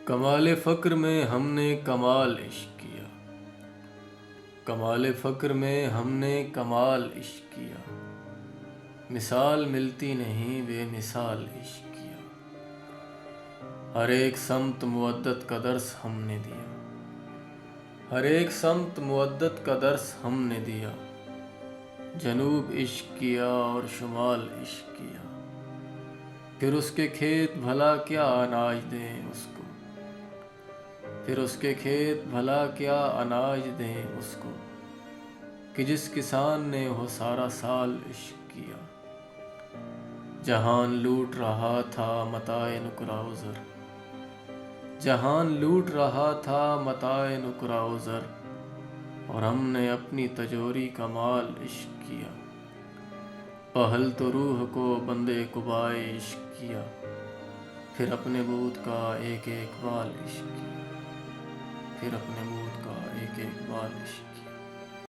کمال فقر میں ہم نے کمال عشق کیا، کمال فقر میں ہم نے کمال عشق کیا، مثال ملتی نہیں بے مثال عشق کیا، ہر ایک سمت مودت کا درس ہم نے دیا، ہر ایک سمت مودت کا درس ہم نے دیا، جنوب عشق کیا اور شمال عشق کیا، پھر اس کے کھیت بھلا کیا اناج دیں اس کو، پھر اس کے کھیت بھلا کیا اناج دیں اس کو، کہ جس کسان نے وہ سارا سال عشق کیا، جہان لوٹ رہا تھا متاع نکرہ و زر، جہان لوٹ رہا تھا متاع نکرہ و زر، اور ہم نے اپنی تجوری کا مال عشق کیا، پہل تو روح کو بندے قبائے عشق کیا، پھر اپنے بود کا ایک ایک بال عشق کیا، پھر اپنے بود کا ایک ایک بال عشق کیا۔